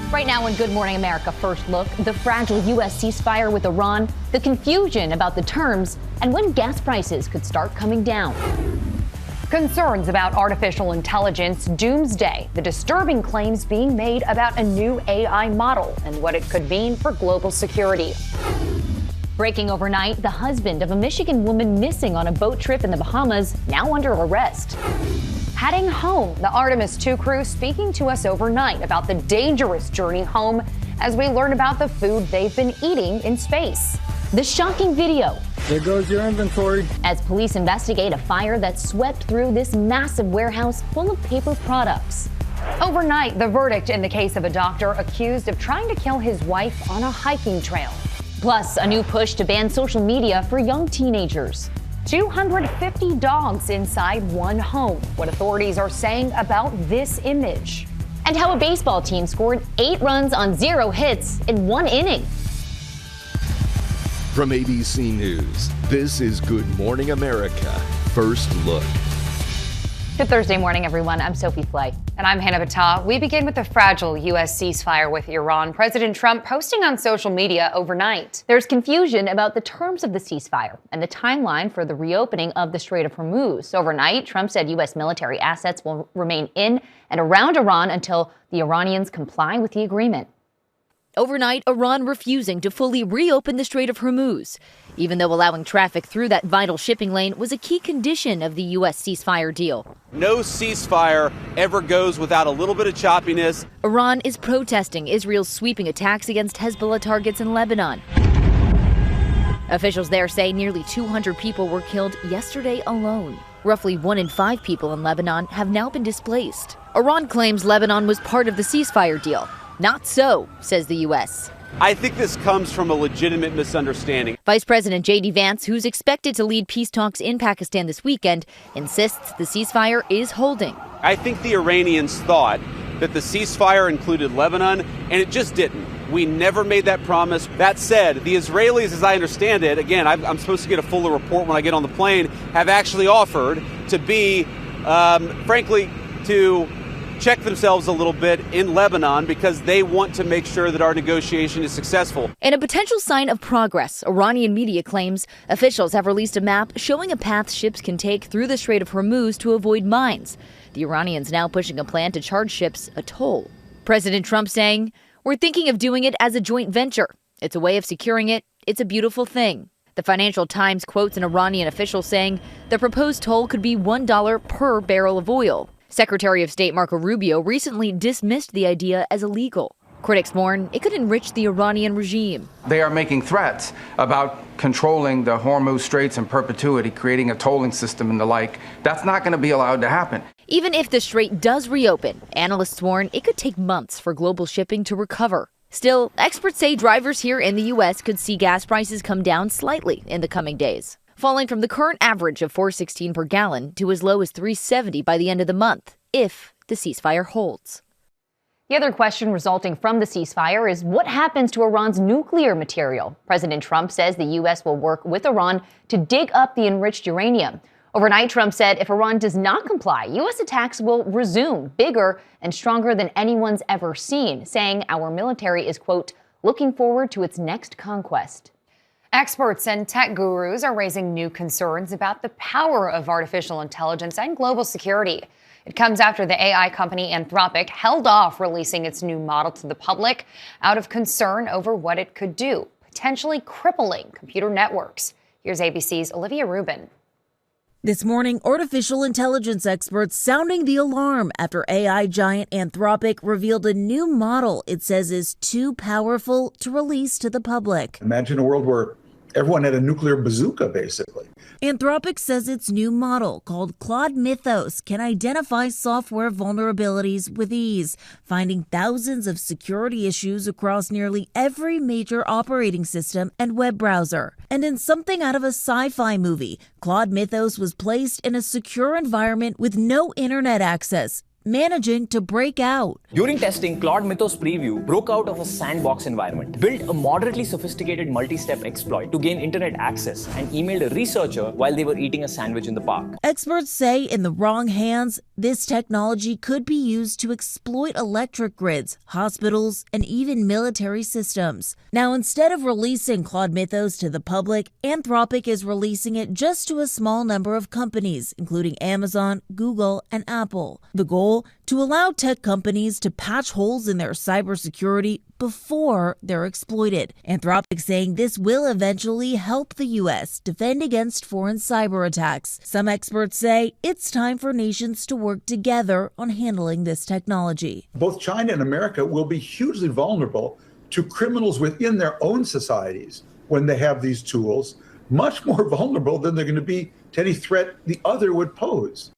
Right now on Good Morning America, first look, the fragile U.S. ceasefire with Iran, the confusion about the terms, and when gas prices could start coming down. Concerns about artificial intelligence, doomsday, the disturbing claims being made about a new AI model and what it could mean for global security. Breaking overnight, the husband of a Michigan woman missing on a boat trip in the Bahamas now under arrest. Heading home, the Artemis II crew speaking to us overnight about the dangerous journey home as we learn about the food they've been eating in space. The shocking video. There goes your inventory. As police investigate a fire that swept through this massive warehouse full of paper products. Overnight, the verdict in the case of a doctor accused of trying to kill his wife on a hiking trail. Plus, a new push to ban social media for young teenagers. 250 dogs inside one home. What authorities are saying about this image. And how a baseball team scored 8 runs on 0 hits in 1 inning. From ABC News, this is Good Morning America, First Look. Good Thursday morning, everyone. I'm Sophie Flay. And I'm Hannah Battah. We begin with the fragile U.S. ceasefire with Iran. President Trump posting on social media overnight. There's confusion about the terms of the ceasefire and the timeline for the reopening of the Strait of Hormuz. Overnight, Trump said U.S. military assets will remain in and around Iran until the Iranians comply with the agreement. Overnight, Iran refusing to fully reopen the Strait of Hormuz, even though allowing traffic through that vital shipping lane was a key condition of the U.S. ceasefire deal. No ceasefire ever goes without a little bit of choppiness. Iran is protesting Israel's sweeping attacks against Hezbollah targets in Lebanon. Officials there say nearly 200 people were killed yesterday alone. Roughly 1 in 5 people in Lebanon have now been displaced. Iran claims Lebanon was part of the ceasefire deal. Not so, says the U.S. I think this comes from a legitimate misunderstanding. Vice President J.D. Vance, who's expected to lead peace talks in Pakistan this weekend, insists the ceasefire is holding. I think the Iranians thought that the ceasefire included Lebanon, and it just didn't. We never made that promise. That said, the Israelis, as I understand it, again, I'm supposed to get a fuller report when I get on the plane, have actually offered to be, frankly, to check themselves a little bit in Lebanon because they want to make sure that our negotiation is successful. In a potential sign of progress, Iranian media claims officials have released a map showing a path ships can take through the Strait of Hormuz to avoid mines. The Iranians now pushing a plan to charge ships a toll. President Trump saying, "We're thinking of doing it as a joint venture. It's a way of securing it. It's a beautiful thing." The Financial Times quotes an Iranian official saying the proposed toll could be $1 per barrel of oil. Secretary of State Marco Rubio recently dismissed the idea as illegal. Critics warn it could enrich the Iranian regime. They are making threats about controlling the Hormuz Straits in perpetuity, creating a tolling system and the like. That's not going to be allowed to happen. Even if the strait does reopen, analysts warn it could take months for global shipping to recover. Still, experts say drivers here in the U.S. could see gas prices come down slightly in the coming days, falling from the current average of $4.16 per gallon to as low as $3.70 by the end of the month, if the ceasefire holds. The other question resulting from the ceasefire is what happens to Iran's nuclear material? President Trump says the U.S. will work with Iran to dig up the enriched uranium. Overnight, Trump said if Iran does not comply, U.S. attacks will resume, bigger and stronger than anyone's ever seen, saying our military is, quote, looking forward to its next conquest. Experts and tech gurus are raising new concerns about the power of artificial intelligence and global security. It comes after the AI company Anthropic held off releasing its new model to the public out of concern over what it could do, potentially crippling computer networks. Here's ABC's Olivia Rubin. This morning, artificial intelligence experts sounding the alarm after AI giant Anthropic revealed a new model it says is too powerful to release to the public. Imagine a world where everyone had a nuclear bazooka, basically. Anthropic says its new model, called Claude Mythos, can identify software vulnerabilities with ease, finding thousands of security issues across nearly every major operating system and web browser. And in something out of a sci-fi movie, Claude Mythos was placed in a secure environment with no internet access, managing to break out. During testing, Claude Mythos Preview broke out of a sandbox environment, built a moderately sophisticated multi-step exploit to gain internet access, and emailed a researcher while they were eating a sandwich in the park. Experts say in the wrong hands, this technology could be used to exploit electric grids, hospitals, and even military systems. Now, instead of releasing Claude Mythos to the public, Anthropic is releasing it just to a small number of companies, including Amazon, Google, and Apple. The goal? To allow tech companies to patch holes in their cybersecurity before they're exploited. Anthropic saying this will eventually help the U.S. defend against foreign cyber attacks. Some experts say it's time for nations to work together on handling this technology. Both China and America will be hugely vulnerable to criminals within their own societies when they have these tools, much more vulnerable than they're going to be to any threat the other would pose.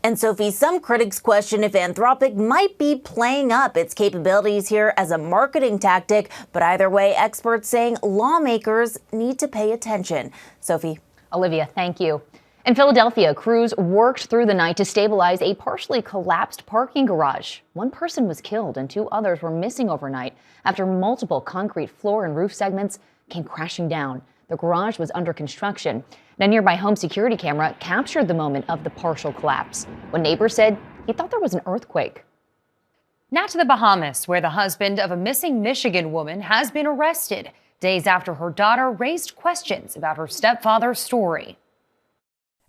And Sophie, some critics question if Anthropic might be playing up its capabilities here as a marketing tactic. But either way, experts saying lawmakers need to pay attention. Sophie. Olivia, thank you. In Philadelphia, crews worked through the night to stabilize a partially collapsed parking garage. One person was killed and 2 others were missing overnight after multiple concrete floor and roof segments came crashing down. The garage was under construction. A nearby home security camera captured the moment of the partial collapse when neighbors said he thought there was an earthquake. Now to the Bahamas, where the husband of a missing Michigan woman has been arrested days after her daughter raised questions about her stepfather's story.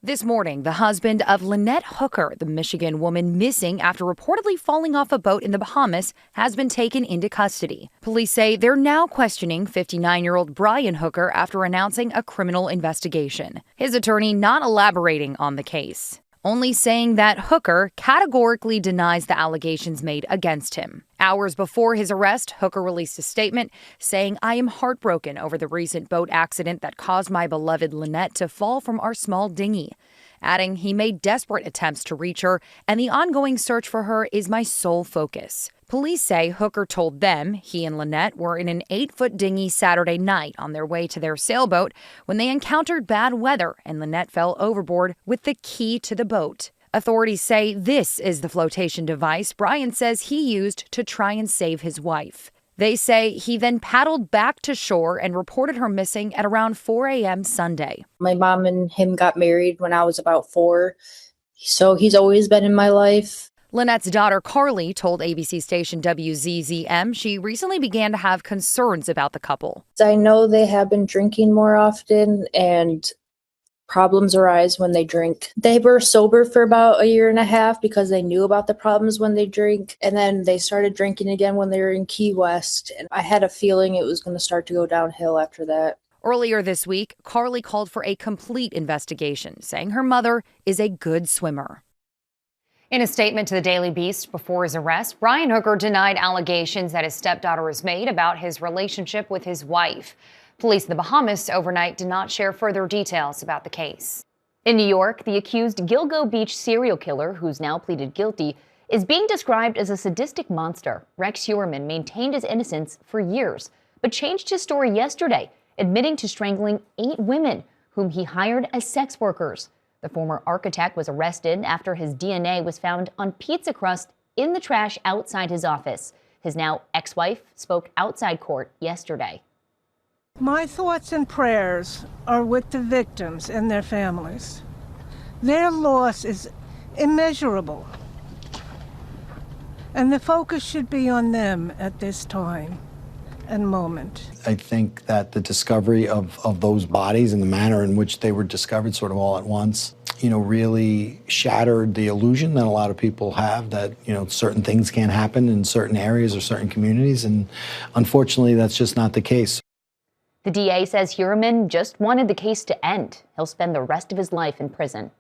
This morning, the husband of Lynette Hooker, the Michigan woman missing after reportedly falling off a boat in the Bahamas, has been taken into custody. Police say they're now questioning 59-year-old Brian Hooker after announcing a criminal investigation. His attorney not elaborating on the case, only saying that Hooker categorically denies the allegations made against him. Hours before his arrest, Hooker released a statement saying, "I am heartbroken over the recent boat accident that caused my beloved Lynette to fall from our small dinghy," adding he made desperate attempts to reach her, and the ongoing search for her is my sole focus. Police say Hooker told them he and Lynette were in an 8-foot dinghy Saturday night on their way to their sailboat when they encountered bad weather and Lynette fell overboard with the key to the boat. Authorities say this is the flotation device Brian says he used to try and save his wife. They say he then paddled back to shore and reported her missing at around 4 a.m. Sunday. My mom and him got married when I was about 4, so he's always been in my life. Lynette's daughter, Carly, told ABC station WZZM she recently began to have concerns about the couple. I know they have been drinking more often, and problems arise when they drink. They were sober for about 1.5 years because they knew about the problems when they drink, and then they started drinking again when they were in Key West, and I had a feeling it was going to start to go downhill after that. Earlier this week, Carly called for a complete investigation, saying her mother is a good swimmer. In a statement to the Daily Beast before his arrest, Brian Hooker denied allegations that his stepdaughter has made about his relationship with his wife. Police in the Bahamas overnight did not share further details about the case. In New York, the accused Gilgo Beach serial killer, who's now pleaded guilty, is being described as a sadistic monster. Rex Heuermann maintained his innocence for years, but changed his story yesterday, admitting to strangling 8 women whom he hired as sex workers. The former architect was arrested after his DNA was found on pizza crust in the trash outside his office. His now ex-wife spoke outside court yesterday. My thoughts and prayers are with the victims and their families. Their loss is immeasurable, and the focus should be on them at this time and moment. I think that the discovery of those bodies and the manner in which they were discovered sort of all at once, really shattered the illusion that a lot of people have that, certain things can't happen in certain areas or certain communities. And unfortunately, that's just not the case. The DA says Heuermann just wanted the case to end. He'll spend the rest of his life in prison.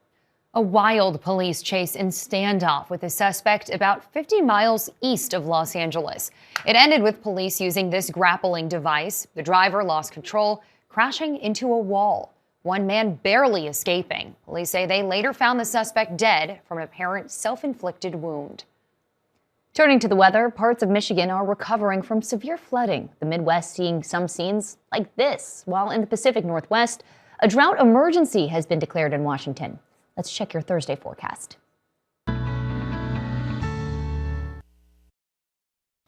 A wild police chase and standoff with a suspect about 50 miles east of Los Angeles. It ended with police using this grappling device. The driver lost control, crashing into a wall. One man barely escaping. Police say they later found the suspect dead from an apparent self-inflicted wound. Turning to the weather, parts of Michigan are recovering from severe flooding. The Midwest seeing some scenes like this, while in the Pacific Northwest, a drought emergency has been declared in Washington. Let's check your Thursday forecast.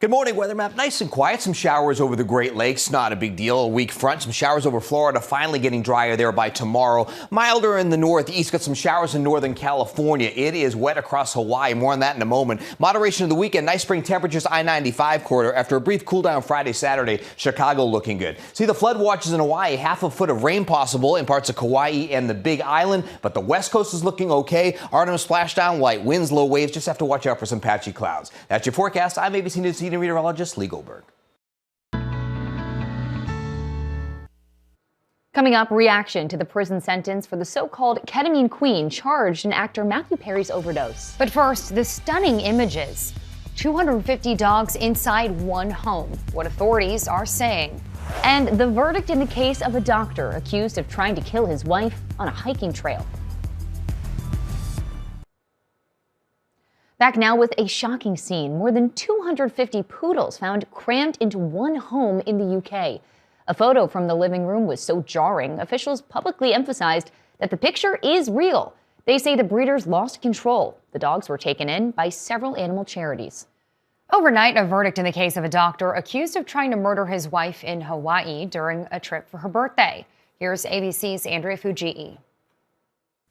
Good morning, weather map. Nice and quiet. Some showers over the Great Lakes. Not a big deal. A weak front. Some showers over Florida. Finally getting drier there by tomorrow. Milder in the northeast. Got some showers in Northern California. It is wet across Hawaii. More on that in a moment. Moderation of the weekend. Nice spring temperatures. I-95 corridor. After a brief cool down Friday, Saturday. Chicago looking good. See the flood watches in Hawaii. Half a foot of rain possible in parts of Kauai and the Big Island. But the west coast is looking okay. Artemis splashdown. Light winds. Low waves. Just have to watch out for some patchy clouds. That's your forecast. I'm ABC News senior meteorologist Lee Goldberg. Coming up, reaction to the prison sentence for the so-called ketamine queen charged in actor Matthew Perry's overdose. But first, the stunning images. 250 dogs inside one home, what authorities are saying. And the verdict in the case of a doctor accused of trying to kill his wife on a hiking trail. Back now with a shocking scene. More than 250 poodles found crammed into one home in the UK. A photo from the living room was so jarring, officials publicly emphasized that the picture is real. They say the breeders lost control. The dogs were taken in by several animal charities. Overnight, a verdict in the case of a doctor accused of trying to murder his wife in Hawaii during a trip for her birthday. Here's ABC's Andrea Fujii.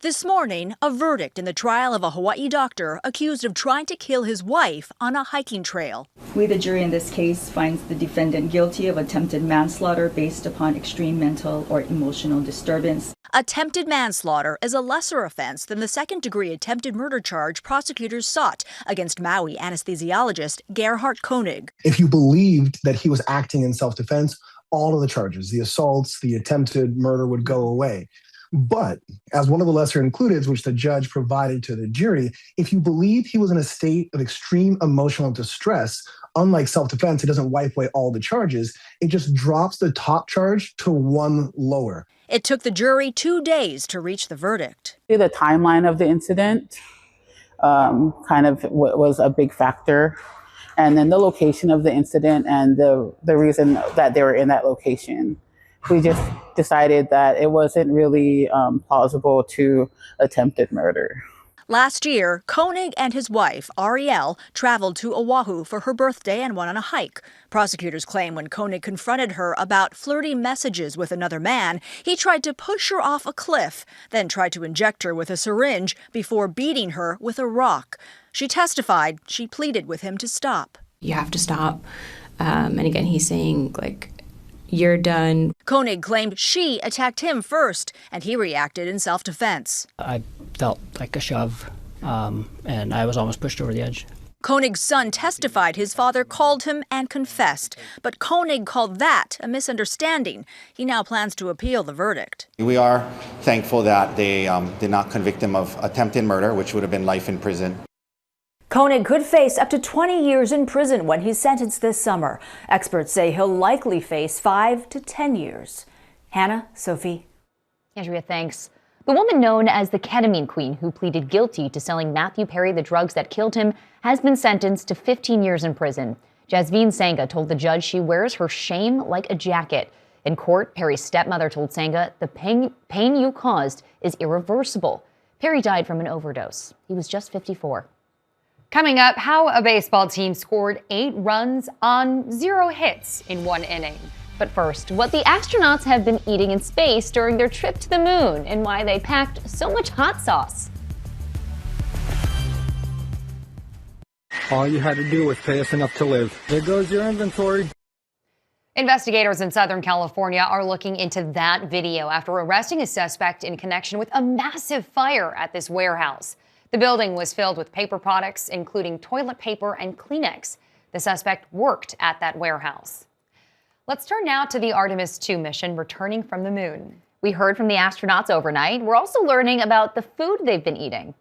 This morning, a verdict in the trial of a Hawaii doctor accused of trying to kill his wife on a hiking trail. We, the jury in this case, finds the defendant guilty of attempted manslaughter based upon extreme mental or emotional disturbance. Attempted manslaughter is a lesser offense than the second-degree attempted murder charge prosecutors sought against Maui anesthesiologist Gerhard Koenig. If you believed that he was acting in self-defense, all of the charges, the assaults, the attempted murder would go away. But as one of the lesser included, which the judge provided to the jury, if you believe he was in a state of extreme emotional distress, unlike self-defense, it doesn't wipe away all the charges. It just drops the top charge to one lower. It took the jury 2 days to reach the verdict. The timeline of the incident kind of was a big factor. And then the location of the incident and the reason that they were in that location. We just decided that it wasn't really plausible to attempted murder. Last year, Koenig and his wife, Ariel, traveled to Oahu for her birthday and went on a hike. Prosecutors claim when Koenig confronted her about flirty messages with another man, he tried to push her off a cliff, then tried to inject her with a syringe before beating her with a rock. She testified she pleaded with him to stop. You have to stop. And again, he's saying, you're done. Koenig claimed she attacked him first, and he reacted in self-defense. I felt like a shove, and I was almost pushed over the edge. Koenig's son testified his father called him and confessed, but Koenig called that a misunderstanding. He now plans to appeal the verdict. We are thankful that they did not convict him of attempted murder, which would have been life in prison. Koenig could face up to 20 years in prison when he's sentenced this summer. Experts say he'll likely face 5 to 10 years. Hannah, Sophie. Andrea, thanks. The woman known as the ketamine queen, who pleaded guilty to selling Matthew Perry the drugs that killed him, has been sentenced to 15 years in prison. Jasveen Sangha told the judge she wears her shame like a jacket. In court, Perry's stepmother told Sangha, the pain you caused is irreversible. Perry died from an overdose. He was just 54. Coming up, how a baseball team scored 8 runs on 0 hits in 1 inning. But first, what the astronauts have been eating in space during their trip to the moon and why they packed so much hot sauce. All you had to do was pay us enough to live. There goes your inventory. Investigators in Southern California are looking into that video after arresting a suspect in connection with a massive fire at this warehouse. The building was filled with paper products, including toilet paper and Kleenex. The suspect worked at that warehouse. Let's turn now to the Artemis II mission returning from the moon. We heard from the astronauts overnight. We're also learning about the food they've been eating.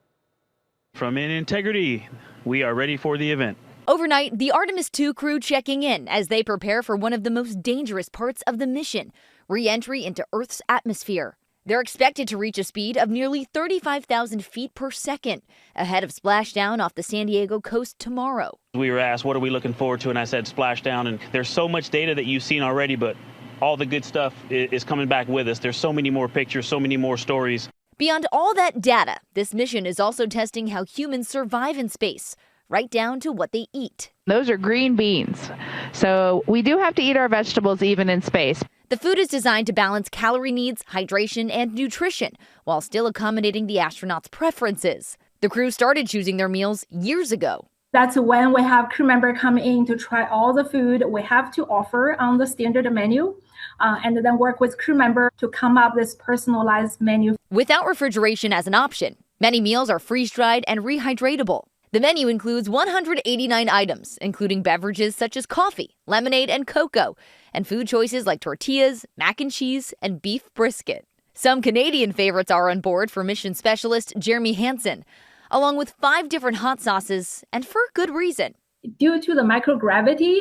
From In Integrity, we are ready for the event. Overnight, the Artemis II crew checking in as they prepare for one of the most dangerous parts of the mission, re-entry into Earth's atmosphere. They're expected to reach a speed of nearly 35,000 feet per second, ahead of splashdown off the San Diego coast tomorrow. We were asked, what are we looking forward to? And I said splashdown. And there's so much data that you've seen already, but all the good stuff is coming back with us. There's so many more pictures, so many more stories. Beyond all that data, this mission is also testing how humans survive in space. right down to what they eat. Those are green beans. So we do have to eat our vegetables even in space. The food is designed to balance calorie needs, hydration, and nutrition, while still accommodating the astronauts' preferences. The crew started choosing their meals years ago. That's when we have crew members come in to try all the food we have to offer on the standard menu, and then work with crew members to come up with this personalized menu. Without refrigeration as an option, many meals are freeze-dried and rehydratable. The menu includes 189 items, including beverages such as coffee, lemonade, and cocoa, and food choices like tortillas, mac and cheese, and beef brisket. Some Canadian favorites are on board for mission specialist Jeremy Hansen, along with 5 different hot sauces, and for good reason. Due to the microgravity,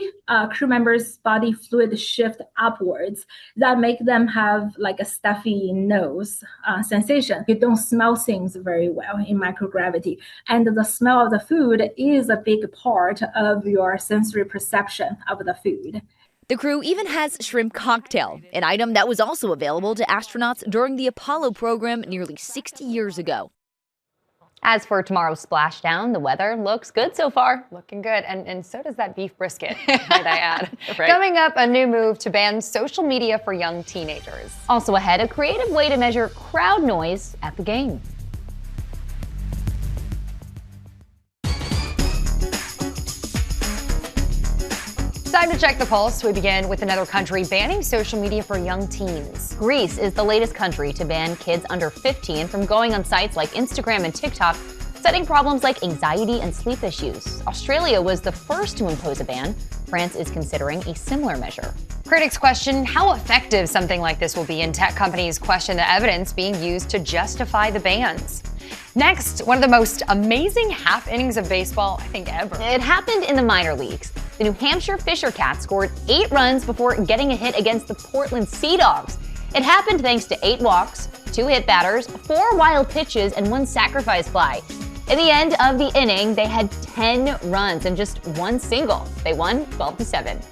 crew members' body fluid shift upwards. That make them have like a stuffy nose sensation. You don't smell things very well in microgravity. And the smell of the food is a big part of your sensory perception of the food. The crew even has shrimp cocktail, an item that was also available to astronauts during the Apollo program nearly 60 years ago. As for tomorrow's splashdown, the weather looks good so far. Looking good, and so does that beef brisket, might I add. Right. Coming up, a new move to ban social media for young teenagers. Also ahead, a creative way to measure crowd noise at the game. Time to check the pulse. We begin with another country banning social media for young teens. Greece is the latest country to ban kids under 15 from going on sites like Instagram and TikTok, citing problems like anxiety and sleep issues. Australia was the first to impose a ban. France is considering a similar measure. Critics question how effective something like this will be, and tech companies question the evidence being used to justify the bans. Next, one of the most amazing half innings of baseball, I think, ever. It happened in the minor leagues. The New Hampshire Fisher Cats scored 8 runs before getting a hit against the Portland Sea Dogs. It happened thanks to 8 walks, 2 hit batters, 4 wild pitches, and 1 sacrifice fly. In the end of the inning, they had 10 runs and just 1 single. They won 12-7.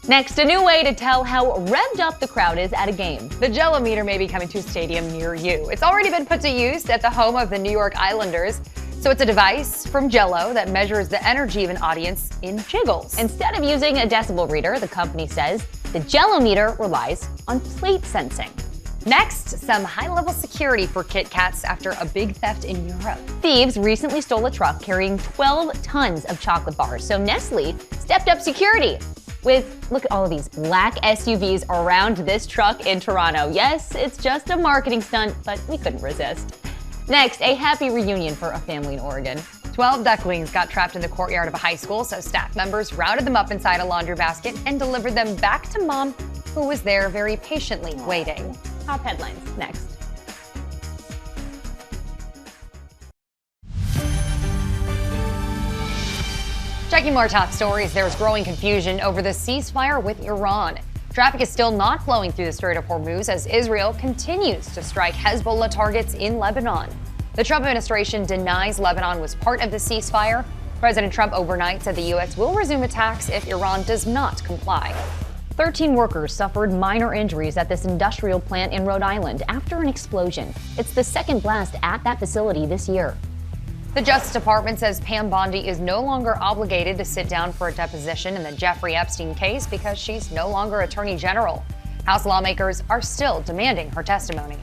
Next, a new way to tell how revved up the crowd is at a game. The Gilgo meter may be coming to a stadium near you. It's already been put to use at the home of the New York Islanders. So it's a device from Gilgo that measures the energy of an audience in jiggles. Instead of using a decibel reader, the company says the Gilgo meter relies on plate sensing. Next, some high-level security for Kit Kats after a big theft in Europe. Thieves recently stole a truck carrying 12 tons of chocolate bars, so Nestle stepped up security with, look at all of these black SUVs around this truck in Toronto. Yes, it's just a marketing stunt, but we couldn't resist. Next, a happy reunion for a family in Oregon. 12 ducklings got trapped in the courtyard of a high school, so staff members routed them up inside a laundry basket and delivered them back to mom, who was there very patiently waiting. Top headlines next. Checking more top stories, there's growing confusion over the ceasefire with Iran. Traffic is still not flowing through the Strait of Hormuz as Israel continues to strike Hezbollah targets in Lebanon. The Trump administration denies Lebanon was part of the ceasefire. President Trump overnight said the U.S. will resume attacks if Iran does not comply. 13 workers suffered minor injuries at this industrial plant in Rhode Island after an explosion. It's the second blast at that facility this year. The Justice Department says Pam Bondi is no longer obligated to sit down for a deposition in the Jeffrey Epstein case because she's no longer Attorney General. House lawmakers are still demanding her testimony.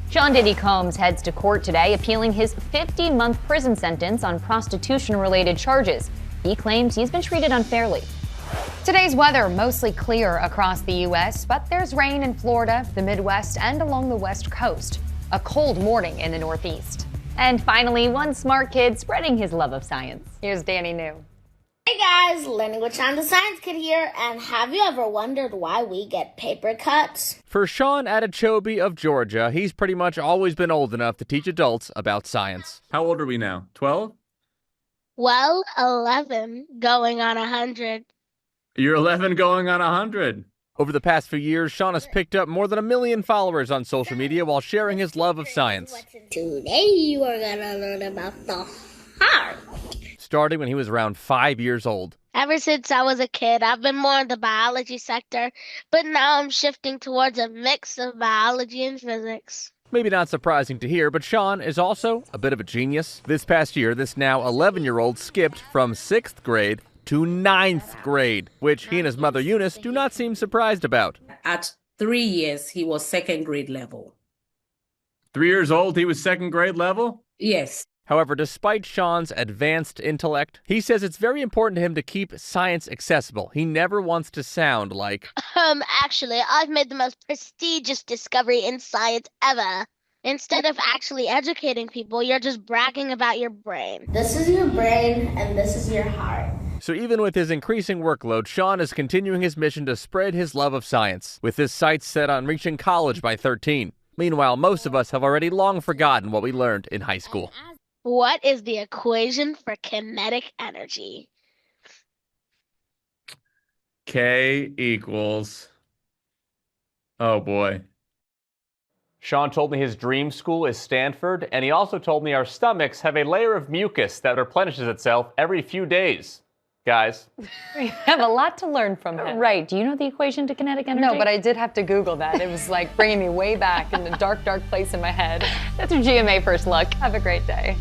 John Diddy Combs heads to court today appealing his 15-month prison sentence on prostitution-related charges. He claims he's been treated unfairly. Today's weather mostly clear across the U.S., but there's rain in Florida, the Midwest, and along the West Coast. A cold morning in the Northeast. And finally, one smart kid spreading his love of science. Here's Danny New. Hey guys, Learning with Sean the Science Kid here, and have you ever wondered why we get paper cuts? For Sean Adechobi of Georgia, he's pretty much always been old enough to teach adults about science. How old are we now? 12? Well, 11, going on 100. You're 11 going on 100. Over the past few years, Sean has picked up more than 1 million followers on social media while sharing his love of science. Today you are gonna learn about the heart. Starting when he was around 5 years old. Ever since I was a kid, I've been more in the biology sector, but now I'm shifting towards a mix of biology and physics. Maybe not surprising to hear, but Sean is also a bit of a genius. This past year, this now 11-year-old skipped from 6th grade to 9th grade, which he and his mother Eunice do not seem surprised about. At 3 years, he was 2nd grade level. 3 years old, he was 2nd grade level? Yes. However, despite Sean's advanced intellect, he says it's very important to him to keep science accessible. He never wants to sound like, Actually, I've made the most prestigious discovery in science ever. Instead of actually educating people, you're just bragging about your brain. This is your brain, and this is your heart. So even with his increasing workload, Sean is continuing his mission to spread his love of science, with his sights set on reaching college by 13. Meanwhile, most of us have already long forgotten what we learned in high school. What is the equation for kinetic energy? K equals... Oh boy. Sean told me his dream school is Stanford, and he also told me our stomachs have a layer of mucus that replenishes itself every few days. Guys. We have a lot to learn from him. Right. Do you know the equation to kinetic energy? No, but I did have to Google that. It was like bringing me way back in the dark, dark place in my head. That's your GMA First Look. Have a great day.